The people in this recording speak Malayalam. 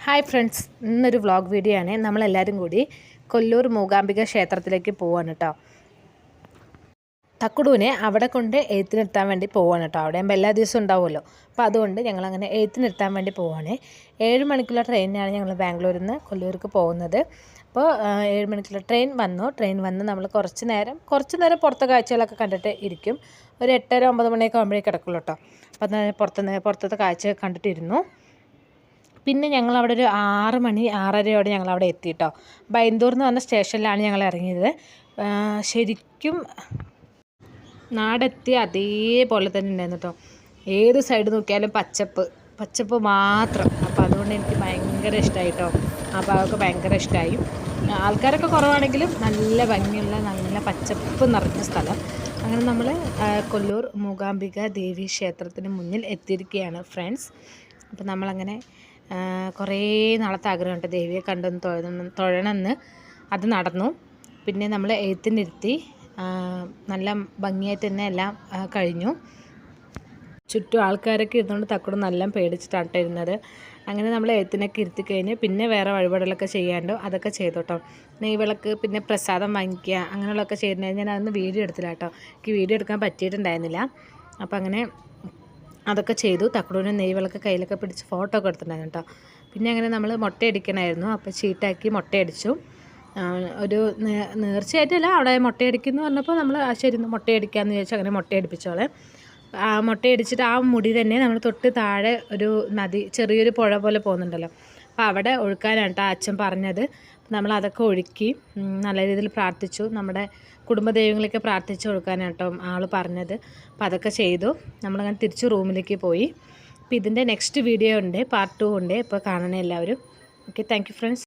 ഹായ് ഫ്രണ്ട്സ്, ഇന്നൊരു വ്ളോഗ് വീഡിയോ ആണ്. നമ്മളെല്ലാവരും കൂടി കൊല്ലൂർ മൂകാംബിക ക്ഷേത്രത്തിലേക്ക് പോവാണ് കേട്ടോ. തക്കുടൂനെ അവിടെ കൊണ്ട് എഴുത്തിനിരുത്താൻ വേണ്ടി പോവാണ് കേട്ടോ. അവിടെ ആകുമ്പോൾ എല്ലാ ദിവസവും ഉണ്ടാവുമല്ലോ. അപ്പോൾ അതുകൊണ്ട് ഞങ്ങളങ്ങനെ എഴുത്തിനിരുത്താൻ വേണ്ടി പോവാണ്. 7 മണിക്കുള്ള ട്രെയിനിനാണ് ഞങ്ങൾ ബാംഗ്ലൂരിൽ നിന്ന് കൊല്ലൂർക്ക് പോകുന്നത്. അപ്പോൾ 7 മണിക്കുള്ള ട്രെയിൻ വന്ന് നമ്മൾ കുറച്ച് നേരം പുറത്തെ കാഴ്ചകളൊക്കെ കണ്ടിട്ട് ഇരിക്കും. ഒരു 8:30 9 മണിയൊക്കെ ആകുമ്പോഴേക്ക് കിടക്കുള്ളൂ കേട്ടോ. അപ്പോൾ പുറത്തത്തെ കാഴ്ച കണ്ടിട്ടിരുന്നു. പിന്നെ ഞങ്ങളവിടെ ഒരു 6 മണി 6:30 ഞങ്ങളവിടെ എത്തി കേട്ടോ. ബൈന്ദൂർ എന്ന് പറഞ്ഞ സ്റ്റേഷനിലാണ് ഞങ്ങൾ ഇറങ്ങിയത്. ശരിക്കും നാടെത്തി അതേപോലെ തന്നെ ഉണ്ടായിരുന്നു കേട്ടോ. ഏത് സൈഡ് നോക്കിയാലും പച്ചപ്പ് മാത്രം. അപ്പോൾ അതുകൊണ്ട് എനിക്ക് ഭയങ്കര ഇഷ്ടമായി കേട്ടോ. ആ ഭാഗമൊക്കെ ഭയങ്കര ഇഷ്ടമായി. ആൾക്കാരൊക്കെ കുറവാണെങ്കിലും നല്ല ഭംഗിയുള്ള നല്ല പച്ചപ്പ് നിറഞ്ഞ സ്ഥലം. അങ്ങനെ നമ്മൾ കൊല്ലൂർ മൂകാംബിക ദേവി ക്ഷേത്രത്തിന് മുന്നിൽ എത്തിയിരിക്കുകയാണ് ഫ്രണ്ട്സ്. അപ്പോൾ നമ്മളങ്ങനെ കുറേ നാളത്തെ ആഗ്രഹമുണ്ട് ദേവിയെ കണ്ടൊന്ന് തൊഴണമെന്ന്. അത് നടന്നു. പിന്നെ നമ്മൾ എഴുത്തിനിരുത്തി നല്ല ഭംഗിയായിട്ട് തന്നെ എല്ലാം കഴിഞ്ഞു. ചുറ്റും ആൾക്കാരൊക്കെ ഇരുന്നുകൊണ്ട് തക്കുടു നല്ല പേടിച്ചിട്ടാണ് ഇരുന്നത്. അങ്ങനെ നമ്മൾ എഴുത്തിനൊക്കെ ഇരുത്തി കഴിഞ്ഞ് പിന്നെ വേറെ വഴിപാടുകളൊക്കെ ചെയ്യാണ്ടോ അതൊക്കെ ചെയ്തു കേട്ടോ. നെയ്വിളക്ക് പിന്നെ പ്രസാദം വാങ്ങിക്കുക അങ്ങനെയുള്ളതൊക്കെ ചെയ്യുന്നത് ഞാൻ അതൊന്ന് വീഡിയോ എടുത്തില്ല കേട്ടോ. എനിക്ക് വീഡിയോ എടുക്കാൻ പറ്റിയിട്ടുണ്ടായിരുന്നില്ല. അപ്പോൾ അങ്ങനെ അതൊക്കെ ചെയ്തു. തക്കുടൂനെ നെയ്വിളക്ക് കയ്യിലൊക്കെ പിടിച്ച് ഫോട്ടോ ഒക്കെ എടുത്തിട്ടുണ്ടായിരുന്നു കേട്ടോ. പിന്നെ അങ്ങനെ നമ്മൾ മുട്ടയടിക്കണമായിരുന്നു. അപ്പോൾ ചീട്ടാക്കി മുട്ടയടിച്ചു. ഒരു നേർച്ചയായിട്ടല്ല, അവിടെ മുട്ടയടിക്കുന്നു പറഞ്ഞപ്പോൾ നമ്മൾ ശരി മുട്ടയടിക്കാമെന്ന് ചോദിച്ചാൽ അങ്ങനെ മുട്ടയടിപ്പിച്ചോളെ. മുട്ടയടിച്ചിട്ട് ആ മുടി തന്നെ നമ്മൾ തൊട്ട് താഴെ ഒരു നദി ചെറിയൊരു പുഴ പോലെ പോകുന്നുണ്ടല്ലോ, അപ്പോൾ അവിടെ ഒഴുക്കാനാണ് കേട്ടോ അച്ഛൻ പറഞ്ഞത്. നമ്മൾ അതൊക്കെ ഒഴുക്കി നല്ല രീതിയിൽ പ്രാർത്ഥിച്ചു. നമ്മുടെ കുടുംബദൈവങ്ങളൊക്കെ പ്രാർത്ഥിച്ച് കൊടുക്കാനാണ് കേട്ടോ ആൾ പറഞ്ഞത്. അപ്പോൾ അതൊക്കെ ചെയ്തു. നമ്മളങ്ങനെ തിരിച്ച് റൂമിലേക്ക് പോയി. അപ്പോൾ ഇതിൻ്റെ നെക്സ്റ്റ് വീഡിയോ ഉണ്ട്, പാർട്ട് 2 ഉണ്ട്. ഇപ്പോൾ കാണണേ എല്ലാവരും. Okay, thank you friends.